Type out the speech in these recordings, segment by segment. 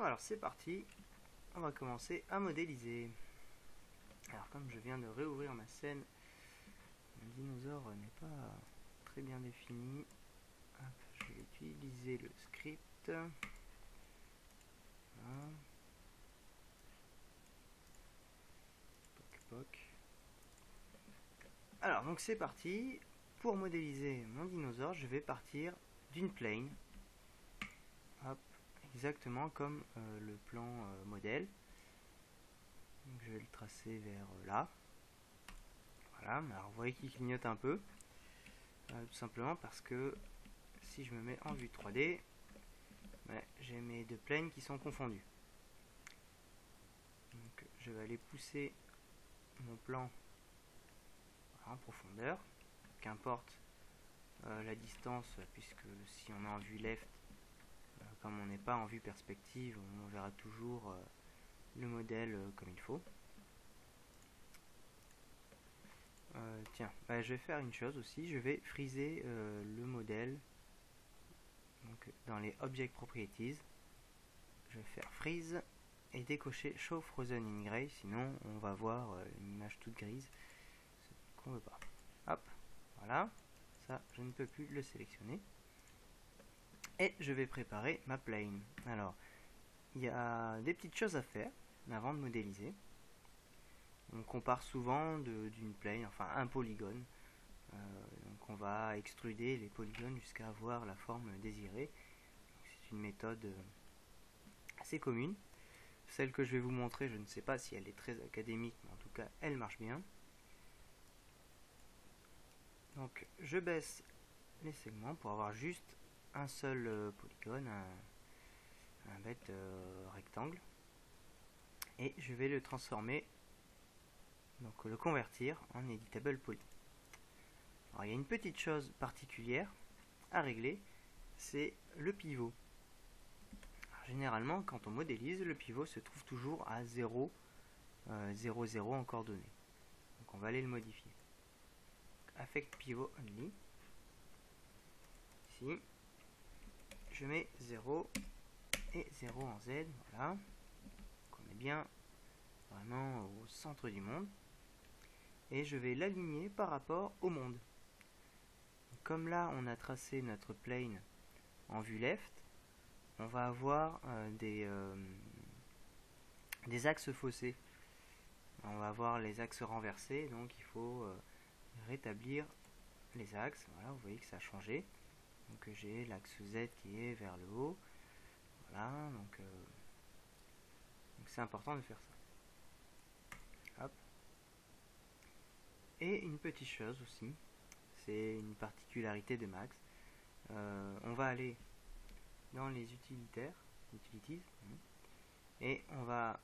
Alors c'est parti, on va commencer à modéliser. Alors comme je viens de réouvrir ma scène, le dinosaure n'est pas très bien défini. Hop, je vais utiliser le script. Voilà. Poc, poc. Alors donc c'est parti. Pour modéliser mon dinosaure, je vais partir d'une plane. Hop, exactement comme le plan modèle. Donc, je vais le tracer vers là. Voilà, alors vous voyez qu'il clignote un peu. Tout simplement parce que si je me mets en vue 3D, j'ai mes deux planes qui sont confondues. Donc je vais aller pousser mon plan en profondeur, qu'importe la distance, puisque si on est en vue left, comme on n'est pas en vue perspective, on verra toujours le modèle comme il faut. Tiens, je vais faire une chose aussi, je vais friser le modèle. Donc dans les Object Properties, je vais faire Freeze et décocher Show Frozen in Gray, sinon on va voir une image toute grise, ce qu'on veut pas. Hop, voilà, ça je ne peux plus le sélectionner. Et je vais préparer ma plane. Alors, il y a des petites choses à faire avant de modéliser. On compare souvent d'une plane, enfin un polygone. Donc on va extruder les polygones jusqu'à avoir la forme désirée. C'est une méthode assez commune. Celle que je vais vous montrer, je ne sais pas si elle est très académique, mais en tout cas elle marche bien. Donc je baisse les segments pour avoir juste un seul polygone, un bête rectangle. Et je vais le transformer, donc le convertir en editable poly. Alors il y a une petite chose particulière à régler, c'est le pivot. Alors, généralement, quand on modélise, le pivot se trouve toujours à 0, 0, 0 en coordonnées. Donc on va aller le modifier. Affect pivot only. Ici, je mets 0 et 0 en Z. Voilà. Donc on est bien vraiment au centre du monde. Et je vais l'aligner par rapport au monde. Comme là, on a tracé notre plane en vue left, on va avoir des axes faussés. On va avoir les axes renversés, donc il faut rétablir les axes. Voilà, vous voyez que ça a changé. Donc j'ai l'axe Z qui est vers le haut. Voilà, donc c'est important de faire ça. Hop. Et une petite chose aussi, c'est une particularité de Max. On va aller dans les utilities, et on va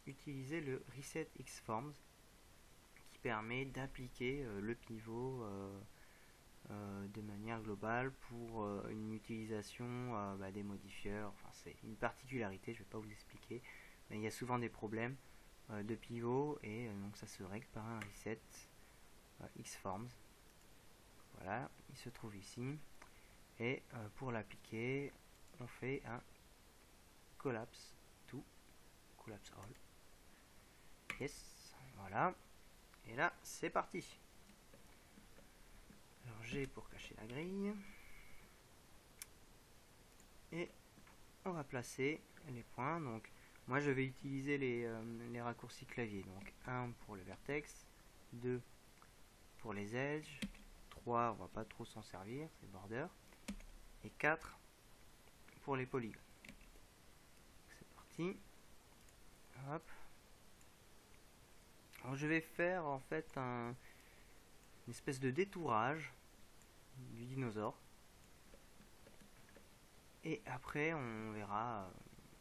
utiliser le Reset Xforms qui permet d'appliquer le pivot de manière globale pour une utilisation des modifieurs. Enfin, c'est une particularité, je ne vais pas vous expliquer, mais il y a souvent des problèmes de pivot et donc ça se règle par un Reset Xforms. Voilà, il se trouve ici. Et pour l'appliquer, on fait un collapse to, collapse all. Yes, voilà. Et là, c'est parti. Alors G pour cacher la grille. Et on va placer les points. Donc, moi je vais utiliser les raccourcis clavier. Donc 1 pour le vertex, 2 pour les edges, 3 on va pas trop s'en servir, c'est border, et 4 pour les polygones. C'est parti. Hop. Alors je vais faire en fait une espèce de détourage du dinosaure. Et après on verra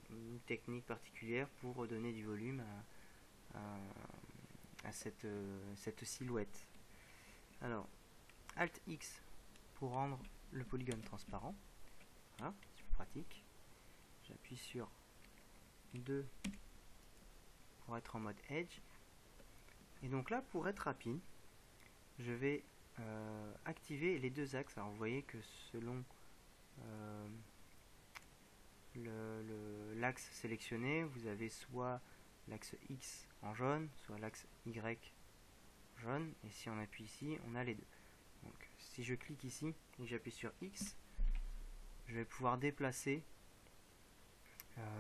une technique particulière pour donner du volume à cette silhouette. Alors, Alt X pour rendre le polygone transparent. Voilà, c'est plus pratique. J'appuie sur 2 pour être en mode Edge. Et donc là, pour être rapide, je vais activer les deux axes. Alors vous voyez que selon l'axe sélectionné, vous avez soit l'axe X en jaune, soit l'axe Y jaune, et si on appuie ici, on a les deux. Donc si je clique ici et que j'appuie sur X, je vais pouvoir déplacer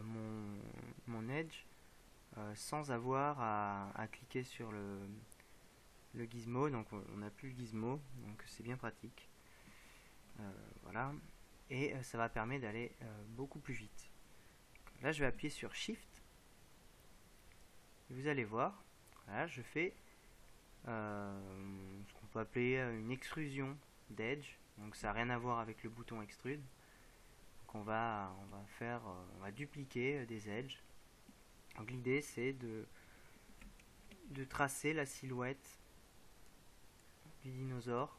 mon edge sans avoir à cliquer sur le gizmo. Donc on n'a plus le gizmo, donc c'est bien pratique. Voilà, et ça va permettre d'aller beaucoup plus vite. Là je vais appuyer sur Shift et vous allez voir, là je fais ce qu'on peut appeler une extrusion d'edge. Donc ça n'a rien à voir avec le bouton extrude. Donc on va dupliquer des edges. Donc l'idée c'est de tracer la silhouette du dinosaure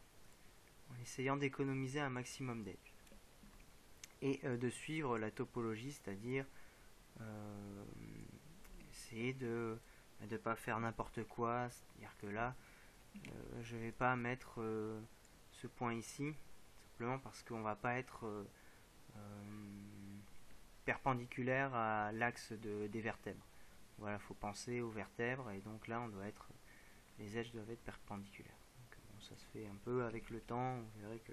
en essayant d'économiser un maximum d'edge et de suivre la topologie, c'est-à-dire essayer de ne pas faire n'importe quoi. C'est-à-dire que là je vais pas mettre ce point ici simplement parce qu'on va pas être perpendiculaire à l'axe des vertèbres. Voilà, faut penser aux vertèbres, et donc là on doit être, les edges doivent être perpendiculaires. Donc, bon, ça se fait un peu avec le temps, vous verrez que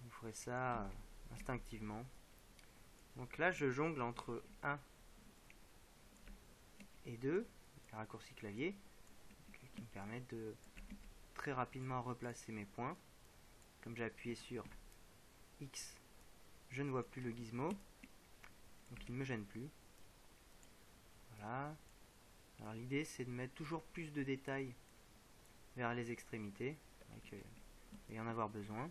vous ferez ça instinctivement. Donc là je jongle entre 1 et 2, les raccourcis clavier, qui me permettent de très rapidement replacer mes points. Comme j'ai appuyé sur X, je ne vois plus le gizmo, donc il ne me gêne plus. Voilà. Alors l'idée c'est de mettre toujours plus de détails vers les extrémités. Il va y en avoir besoin.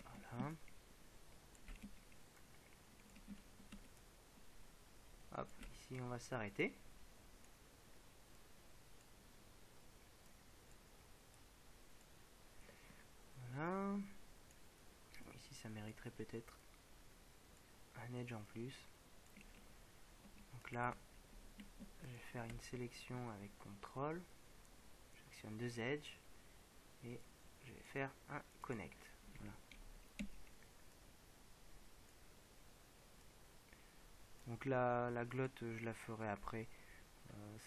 Voilà. Hop, ici on va s'arrêter. Voilà. Ici ça mériterait peut-être un edge en plus. Donc là, je vais faire une sélection avec CTRL. Je sélectionne deux edges et je vais faire un connect. Voilà. Donc la glotte, je la ferai après.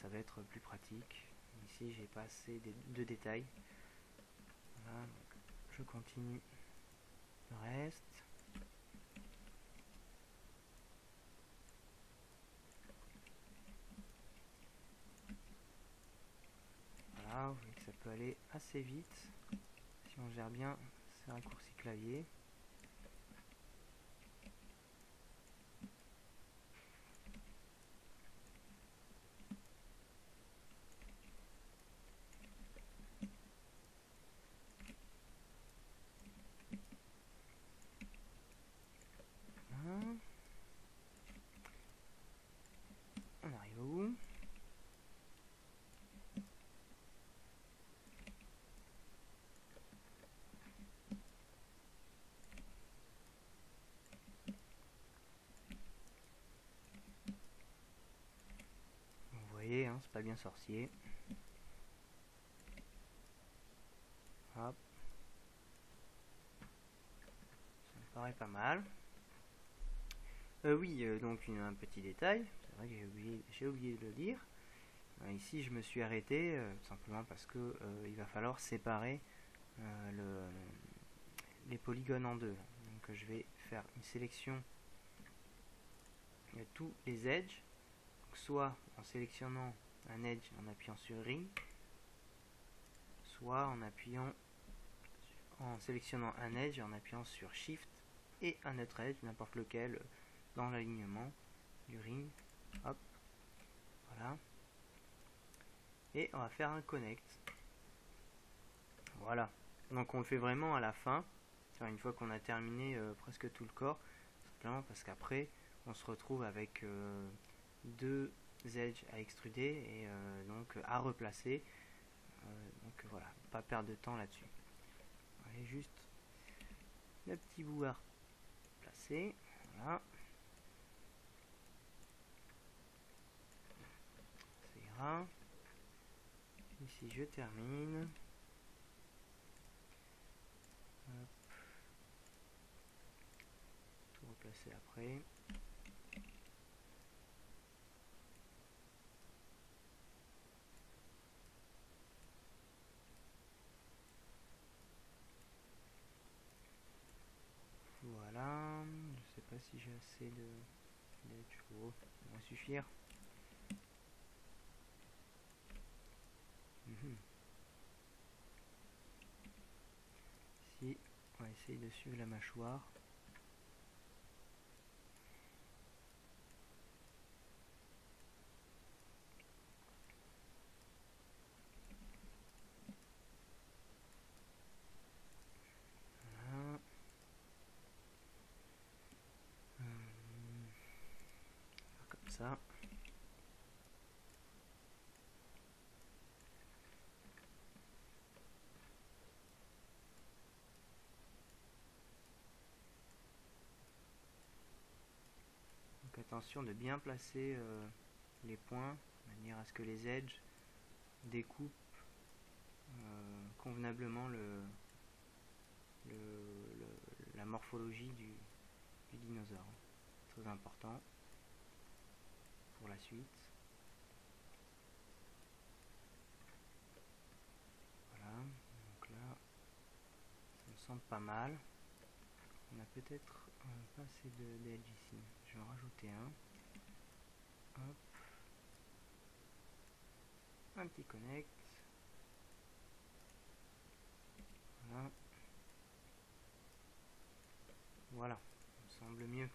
Ça va être plus pratique. Ici, j'ai pas assez de détails. Voilà, donc je continue le reste. Voilà, vous voyez que ça peut aller assez vite si on gère bien ces raccourcis clavier. On arrive au bout. Vous voyez, hein, c'est pas bien sorcier. Hop. Ça me paraît pas mal. Oui, donc un petit détail. C'est vrai que j'ai oublié de le dire. Ici, je me suis arrêté tout simplement parce que il va falloir séparer les polygones en deux. Donc je vais faire une sélection de tous les edges, donc, soit en sélectionnant un edge en appuyant sur Ring, soit en sélectionnant un edge en appuyant sur Shift et un autre edge, n'importe lequel, dans l'alignement du ring. Hop, voilà. Et on va faire un connect. Voilà. Donc on le fait vraiment à la fin, une fois qu'on a terminé presque tout le corps, simplement parce qu'après on se retrouve avec deux edges à extruder et donc à replacer. Donc voilà, pas perdre de temps là-dessus. Allez, juste le petit bout à placer. Voilà. Ça ira. Ici je termine. Hop. Tout c'est après. Voilà, je sais pas si j'ai assez d'edge. Oh, ça va suffire. Ici, on va essayer de suivre la mâchoire. Voilà. Comme ça. Donc attention de bien placer les points, de manière à ce que les edges découpent convenablement la morphologie du dinosaure. Très important pour la suite. Voilà, donc là, ça me semble pas mal. On a peut-être pas assez d'edge ici. Je vais en rajouter un. Hop. Un petit connect. Voilà. Voilà, ça me semble mieux.